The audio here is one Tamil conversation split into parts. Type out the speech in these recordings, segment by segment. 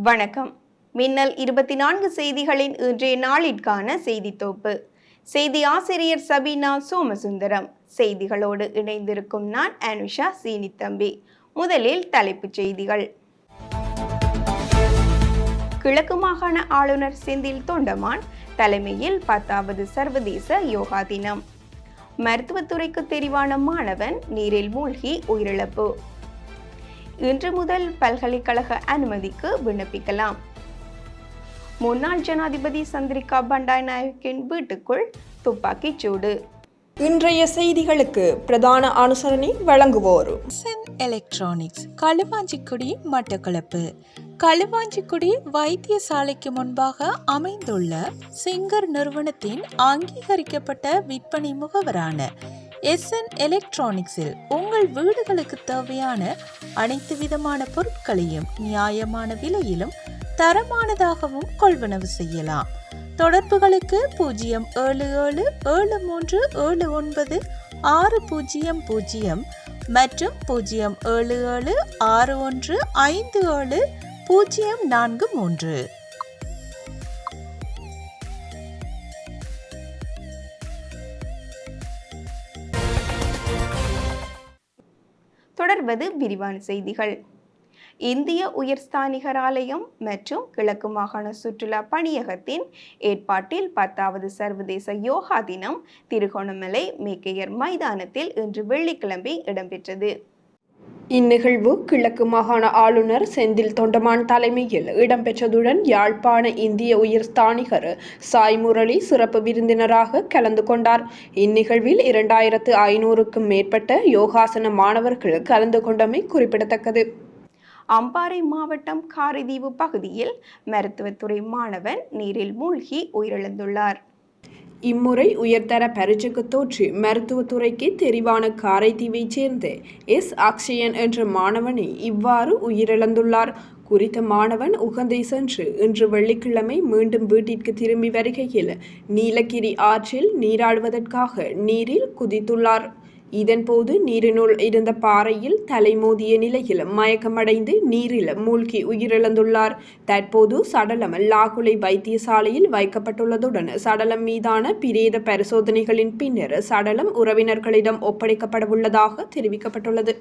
வணக்கம். மின்னல் 24 செய்திகளின் இன்றைய நாளிற்கான செய்தி தொகுப்பு. செய்தி ஆசிரியர் சபீனா சோமசுந்தரம். செய்திகளோடு இணைந்திருக்கும் நான் அனுஷா சீனித்தம்பி. முதலில் தலைப்புச் செய்திகள். கிழக்கு மாகாண ஆளுநர் செந்தில் தொண்டமான் தலைமையில் 10வது சர்வதேச யோகா தினம். மருத்துவத்துறைக்கு தெரிவான மாணவன் நீரில் மூழ்கி உயிரிழப்பு. இன்று முதல் பல்கலைக்கழக அனுமதிக்கு விண்ணப்பிக்கலாம். முன்னாள் ஜனாதிபதி சந்திரிகா பண்டாரநாயக்கின் வீட்டுக்குள் துப்பாக்கிச் சூடு. இன்றைய செய்திகளுக்கு பிரதான அனுசரணை வழங்குவோர் எஸ்என் எலக்ட்ரானிக்ஸ், களுவாஞ்சிக்குடி, மட்டக்களப்பு. களுவாஞ்சிக்குடி வைத்தியசாலைக்கு முன்பாக அமைந்துள்ள சிங்கர் நிறுவனத்தின் அங்கீகரிக்கப்பட்ட விற்பனை முகவரான எஸ்என் எலக்ட்ரானிக்ஸில் உங்கள் வீடுகளுக்கு தேவையான அனைத்து விதமான பொருட்களையும் நியாயமான விலையிலும் தரமானதாகவும் கொள்வனவு செய்யலாம். தொடர்புகளுக்கு 07073796000 மற்றும் 07761570043. தொடர்வது விரிவான செய்திகள். இந்திய உயர்ஸ்தானிகர் ஆலயம் மற்றும் கிழக்கு மாகாண சுற்றுலா பணியகத்தின் ஏற்பாட்டில் 10வது சர்வதேச யோகா தினம் திருகோணமலை மேக்கையர் மைதானத்தில் இன்று வெள்ளிக்கிழமை இடம்பெற்றது. இந்நிகழ்வு கிழக்கு மாகாண ஆளுநர் செந்தில் தொண்டமான் தலைமையில் இடம்பெற்றதுடன் யாழ்ப்பாண இந்திய உயர்ஸ்தானிகர் சாய் முரளி சிறப்பு விருந்தினராக கலந்து கொண்டார். இந்நிகழ்வில் 2500க்கும் மேற்பட்ட யோகாசன மாணவர்கள் கலந்து கொண்டமை குறிப்பிடத்தக்கது. அம்பாறை மாவட்டம் காரைதீவு பகுதியில் மருத்துவத்துறை மாணவன் நீரில் மூழ்கி உயிரிழந்துள்ளார். இம்முறை உயர்தர பரீட்சைக்கு தோற்றி மருத்துவத்துறைக்கு தெரிவான காரைதீவைச் சேர்ந்த எஸ் அக்ஷயன் என்ற மாணவனை இவ்வாறு உயிரிழந்துள்ளார். குறித்த மாணவன் உகந்தை சென்று இன்று வெள்ளிக்கிழமை மீண்டும் வீட்டிற்கு திரும்பி வருகையில் நீலகிரி ஆற்றில் நீராடுவதற்காக நீரில் குதித்துள்ளார். இதன்போது நீரினுள் இருந்த பாறையில் தலைமோதிய நிலையில் மயக்கமடைந்து நீரில் மூழ்கி உயிரிழந்துள்ளார். தற்போது சடலம் லாகுலை வைத்தியசாலையில் வைக்கப்பட்டுள்ளதுடன் சடலம் மீதான பிரேத பரிசோதனைகளின் பின்னர் சடலம் உறவினர்களிடம் ஒப்படைக்கப்படவுள்ளதாக தெரிவிக்கப்பட்டுள்ளது.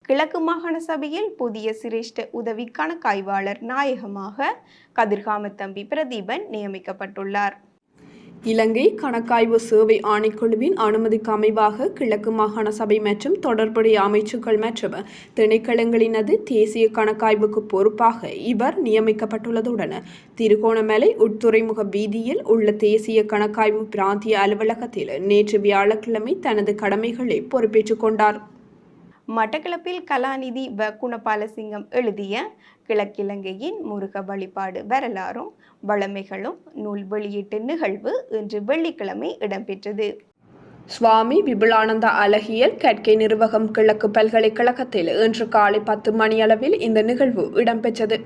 கிழக்கு மாகாண சபையில் புதிய சிரேஷ்ட உதவி கணக்காய்வாளர் நாயகமாக கதிர்காமத்தம்பி பிரதீபன் நியமிக்கப்பட்டுள்ளார். இலங்கை கணக்காய்வு சேவை ஆணைக்குழுவின் அனுமதிக்கு அமைவாக கிழக்கு மாகாண சபை மற்றும் தொடர்புடைய அமைச்சுக்கள் மற்றும் திணைக்களங்களினது தேசிய கணக்காய்வுக்கு பொறுப்பாக இவர் நியமிக்கப்பட்டுள்ளதுடன் திருகோணமலை உட்துறைமுக வீதியில் உள்ள தேசிய கணக்காய்வு பிராந்திய அலுவலகத்தில் நேற்று வியாழக்கிழமை தனது கடமைகளை பொறுப்பேற்றுக் கொண்டார். மட்டக்களப்பில் கலாநிதி வ குணபாலசிங்கம் எழுதிய கிழக்கிலங்கையின் முருக வழிபாடு வரலாறும் வளமைகளும் நூல் வெளியீட்டு நிகழ்வு இன்று வெள்ளிக்கிழமை இடம்பெற்றது. சுவாமி விபுலானந்த அழகியல் கற்கை நிர்வாகம் கிழக்கு பல்கலைக்கழகத்தில் இன்று காலை 10 மணியளவில் இந்த நிகழ்வு இடம்பெற்றது.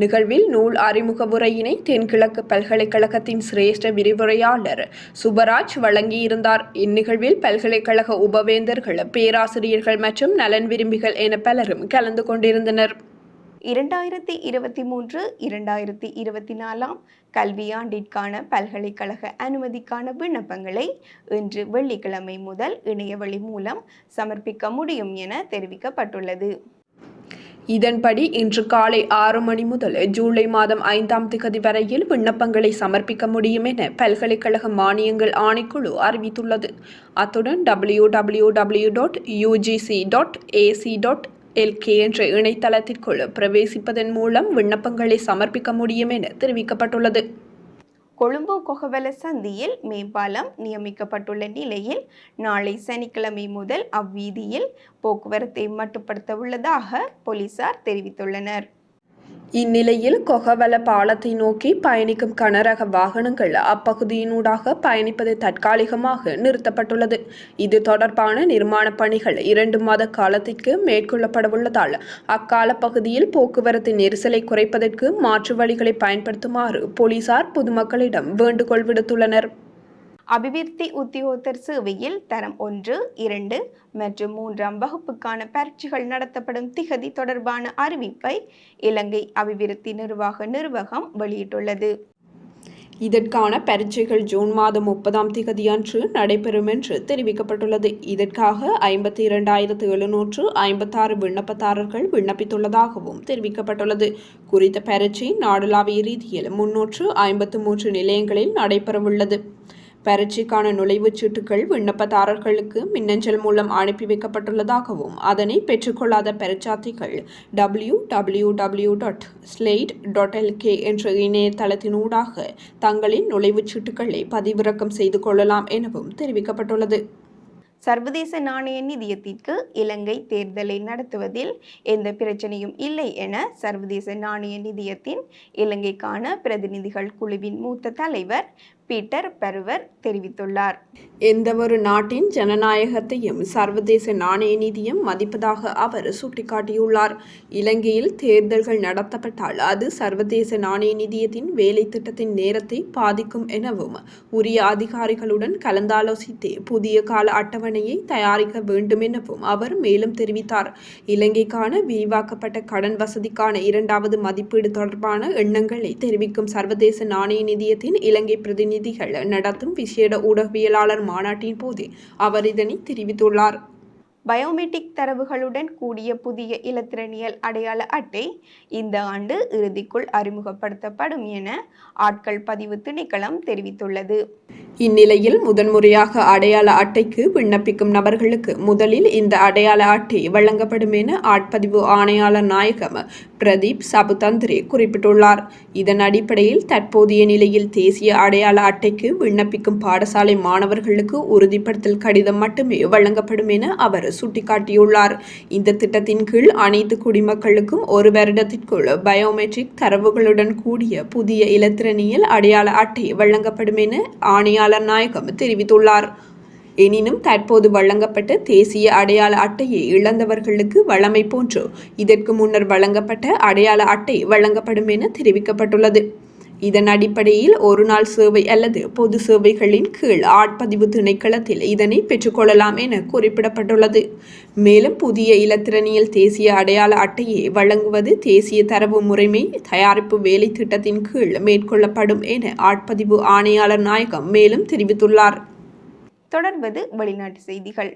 நிகழ்வில் நூல் அறிமுக உரையினை தென்கிழக்கு பல்கலைக்கழகத்தின் சிரேஷ்ட விரிவுரையாளர் சுபராஜ் வழங்கியிருந்தார். இந்நிகழ்வில் பல்கலைக்கழக உபவேந்தர்கள், பேராசிரியர்கள் மற்றும் நலன் விரும்பிகள் என பலரும் கலந்து கொண்டிருந்தனர். 2023-2024 கல்வியாண்டிற்கான பல்கலைக்கழக அனுமதிக்கான விண்ணப்பங்களை இன்று வெள்ளிக்கிழமை முதல் இணையவழி மூலம் சமர்ப்பிக்க முடியும் என தெரிவிக்கப்பட்டுள்ளது. இதன்படி இன்று காலை 6 மணி முதல் ஜூலை மாதம் 5ஆம் திகதி வரையில் விண்ணப்பங்களை சமர்ப்பிக்க முடியும் என பல்கலைக்கழக மானியங்கள் ஆணைக்குழு அறிவித்துள்ளது. அத்துடன் www.ugc.ac.lk என்ற இணையதளத்திற்குள் பிரவேசிப்பதன் மூலம் விண்ணப்பங்களை சமர்ப்பிக்க முடியும் என தெரிவிக்கப்பட்டுள்ளது. கொழும்பு கொகவல சந்தியில் மேம்பாலம் நியமிக்கப்பட்டுள்ள நிலையில் நாளை சனிக்கிழமை முதல் அவ்வீதியில் போக்குவரத்தை மட்டுப்படுத்த உள்ளதாக போலீசார் தெரிவித்துள்ளனர். இந்நிலையில் கொகவல பாலத்தை நோக்கி பயணிக்கும் கனரக வாகனங்கள் அப்பகுதியினூடாக பயணிப்பது தற்காலிகமாக நிறுத்தப்பட்டுள்ளது. இது தொடர்பான நிர்மாண பணிகள் 2 மாத காலத்திற்கு மேற்கொள்ளப்படவுள்ளதால் அக்கால பகுதியில் போக்குவரத்து நெரிசலை குறைப்பதற்கு மாற்று வழிகளை பயன்படுத்துமாறு போலீசார் பொதுமக்களிடம் வேண்டுகோள் விடுத்துள்ளனர். அபிவிருத்தி உத்தியோகத்தர் சேவையில் தரம் 1, 2 மற்றும் 3ஆம் வகுப்புக்கான பரீட்சைகள் நடத்தப்படும் திகதி தொடர்பான அறிவிப்பை இலங்கை அபிவிருத்தி நிர்வாக நிர்வாகம் வெளியிட்டுள்ளது. இதற்கான பரீட்சைகள் ஜூன் மாதம் 30ஆம் திகதி அன்று நடைபெறும் என்று தெரிவிக்கப்பட்டுள்ளது. இதற்காக 52,756 விண்ணப்பதாரர்கள் விண்ணப்பித்துள்ளதாகவும் தெரிவிக்கப்பட்டுள்ளது. குறித்த பரீட்சை நாடளாவிய ரீதியில் 353 நிலையங்களில் நடைபெறவுள்ளது. பரீட்சைக்கான நுழைவுச் சீட்டுகள் விண்ணப்பதாரர்களுக்கு மின்னஞ்சல் மூலம் அனுப்பி வைக்கப்பட்டுள்ளதாகவும் அதனை பெற்றுக்கொள்ளாத பரீட்சார்த்திகள் www.slate.lk என்ற இணையதளத்தினூடாக தங்களின் நுழைவுச் சீட்டுகளை பதிவிறக்கம் செய்து கொள்ளலாம் எனவும் தெரிவிக்கப்பட்டுள்ளது. சர்வதேச நாணய நிதியத்திற்கு இலங்கை தேர்தலை நடத்துவதில் எந்த பிரச்சனையும் இல்லை என சர்வதேச நாணய நிதியத்தின் இலங்கைக்கான பிரதிநிதிகள் குழுவின் மூத்த தலைவர் பீட்டர் பெருவர் தெரிவித்துள்ளார். எந்தவொரு நாட்டின் ஜனநாயகத்தையும் சர்வதேச நாணய நிதியம் மதிப்பதாக அவர் சுட்டிக்காட்டியுள்ளார். இலங்கையில் தேர்தல்கள் நடத்தப்பட்டால் அது சர்வதேச நாணய நிதியத்தின் வேலை திட்டத்தின் நேரத்தை பாதிக்கும் எனவும் உரிய அதிகாரிகளுடன் கலந்தாலோசித்து புதிய கால அட்டவணையை தயாரிக்க வேண்டும் எனவும் அவர் மேலும் தெரிவித்தார். இலங்கைக்கான விரிவாக்கப்பட்ட கடன் வசதிக்கான 2வது மதிப்பீடு தொடர்பான எண்ணங்களை தெரிவிக்கும் சர்வதேச நாணய நிதியத்தின் இலங்கை பிரதிநிதிகள் நடத்தும் விசேட ஊடகவியலாளர் மாநாட்டின் போது அவர் இதனை தெரிவித்துள்ளார். பயோமெட்ரிக் தரவுகளுடன் கூடிய புதிய இலத்திரனியல் அடையாள அட்டை இந்த ஆண்டு இறுதிக்குள் அறிமுகப்படுத்தப்படும் என ஆட்கள் பதிவு திணைக்களம் தெரிவித்துள்ளது. இந்நிலையில் முதன்முறையாக அடையாள அட்டைக்கு விண்ணப்பிக்கும் நபர்களுக்கு முதலில் இந்த அடையாள அட்டை வழங்கப்படும் என ஆட்பதிவு ஆணையாளர் நாயகம் பிரதீப் சபுதந்திரே குறிப்பிட்டுள்ளார். இதன் அடிப்படையில் தற்போதைய நிலையில் தேசிய அடையாள அட்டைக்கு விண்ணப்பிக்கும் பாடசாலை மாணவர்களுக்கு உறுதிப்படுத்தல் கடிதம் மட்டுமே வழங்கப்படும் என அவர் சுட்டிக்காட்டியுள்ளார். இந்த திட்டத்தின் கீழ் அனைத்து குடிமக்களுக்கும் 1 வருடத்திற்குள் பயோமெட்ரிக் தரவுகளுடன் கூடிய புதிய இலத்திரனியல் அடையாள அட்டை வழங்கப்படும் என ஆணையாளர் நாயகம் தெரிவித்துள்ளார். எனினும் தற்போது வழங்கப்பட்ட தேசிய அடையாள அட்டையை இழந்தவர்களுக்கு வழமை போன்று இதற்கு முன்னர் வழங்கப்பட்ட அடையாள அட்டை வழங்கப்படும் என தெரிவிக்கப்பட்டுள்ளது. இதன் அடிப்படையில் ஒரு நாள் சேவை அல்லது பொது சேவைகளின் கீழ் ஆட்பதிவு திணைக்களத்தில் இதனை பெற்றுக்கொள்ளலாம் என குறிப்பிடப்பட்டுள்ளது. மேலும் புதிய இலத்திரனியல் தேசிய அடையாள அட்டையை வழங்குவது தேசிய தரவு முறைமை தயாரிப்பு வேலை திட்டத்தின் கீழ் மேற்கொள்ளப்படும் என ஆட்பதிவு ஆணையாளர் நாயகம் மேலும் தெரிவித்துள்ளார். தொடர்வது வெளிநாட்டு செய்திகள்.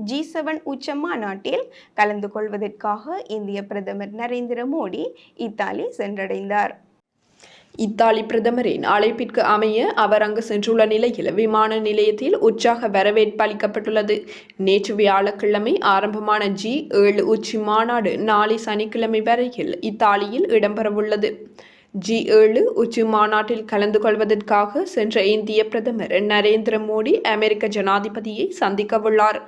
G7 உச்ச மாநாட்டில் கலந்து கொள்வதற்காக இந்திய பிரதமர் நரேந்திர மோடி இத்தாலி சென்றடைந்தார். இத்தாலி பிரதமரின் அழைப்பிற்கு அமைய அவர் அங்கு சென்றுள்ள நிலையில் விமான நிலையத்தில் உற்சாக வரவேற்பு அளிக்கப்பட்டுள்ளது. நேற்று வியாழக்கிழமை ஆரம்பமான G7 உச்சி மாநாடு நாளை சனிக்கிழமை வரையில் இத்தாலியில் இடம்பெறவுள்ளது. G7 உச்சி மாநாட்டில் கலந்து கொள்வதற்காக சென்ற இந்திய பிரதமர் நரேந்திர மோடி அமெரிக்க ஜனாதிபதியை சந்திக்கவுள்ளார்.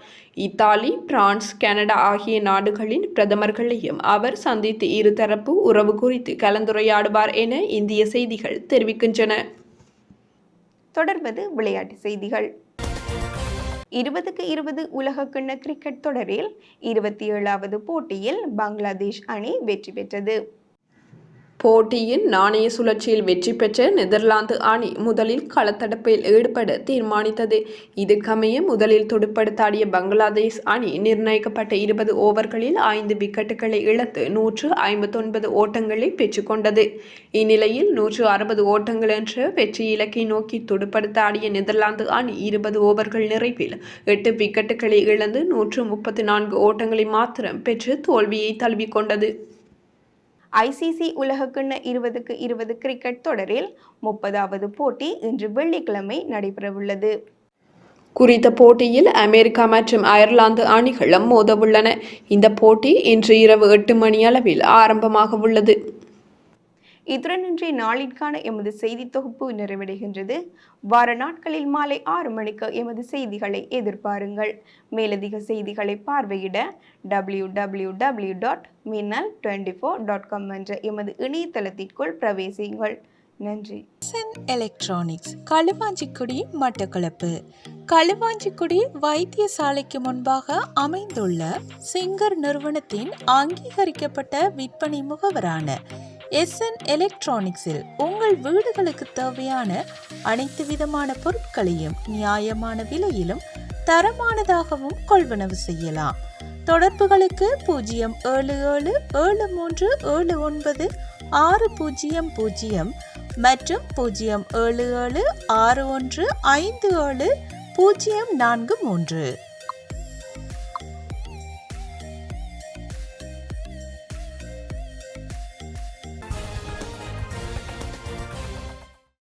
இத்தாலி, பிரான்ஸ், கனடா ஆகிய நாடுகளின் பிரதமர்களையும் அவர் சந்தித்து இருதரப்பு உறவு குறித்து கலந்துரையாடுவார் என இந்திய செய்திகள் தெரிவிக்கின்றன. தொடர்வது விளையாட்டு செய்திகள். 2020 உலகக்கிண்ண கிரிக்கெட் தொடரில் 27வது போட்டியில் பங்களாதேஷ் அணி வெற்றி பெற்றது. போட்டியின் நாணய சுழற்சியில் வெற்றி பெற்ற நெதர்லாந்து அணி முதலில் களத்தடுப்பில் ஈடுபட தீர்மானித்தது. இதற்கமைய முதலில் துடுப்படுத்தாடிய பங்களாதேஷ் அணி நிர்ணயிக்கப்பட்ட 20 ஓவர்களில் 5 விக்கெட்டுகளை இழந்து 159 ஓட்டங்களை பெற்றுக்கொண்டது. இந்நிலையில் 160 ஓட்டங்கள் என்ற வெற்றி இலக்கை நோக்கி துடுப்படுத்தாடிய நெதர்லாந்து அணி 20 ஓவர்கள் நிறைவில் 8 விக்கெட்டுகளை இழந்து 134 ஓட்டங்களை மாத்திரம் பெற்று தோல்வியை தழுவிக்கொண்டது. ICC உலகக்கிண்ண 2020 கிரிக்கெட் தொடரில் 30வது போட்டி இன்று வெள்ளிக்கிழமை நடைபெறவுள்ளது. குறித்த போட்டியில் அமெரிக்கா மற்றும் அயர்லாந்து அணிகளும் மோதவுள்ளன. இந்த போட்டி இன்று இரவு 8 மணி அளவில் ஆரம்பமாக உள்ளது. இத்துடன் இன்றைய நாளிற்கான எமது செய்தி தொகுப்பு நிறைவடைகின்றது. வார நாட்களில் மாலை 6 மணிக்கு எமது செய்திகளை எதிர்பாருங்கள். மேலதிக செய்திகளை பார்வையிட www.minal24.com என்ற எமது இணையதளத்திற்குள் பிரவேசியுங்கள். நன்றி. எலக்ட்ரானிக்ஸ் களுவாஞ்சிக்குடி மட்டக்களப்பு. களுவாஞ்சிக்குடி வைத்தியசாலைக்கு முன்பாக அமைந்துள்ள சிங்கர் நிறுவனத்தின் அங்கீகரிக்கப்பட்ட விற்பனை முகவரான SN எலக்ட்ரானிக்ஸில் உங்கள் வீடுகளுக்கு தேவையான அனைத்து விதமான பொருட்களையும் நியாயமான விலையிலும் தரமானதாகவும் கொள்வனவு செய்யலாம். தொடர்புகளுக்கு 07773796000 மற்றும் 07761570043.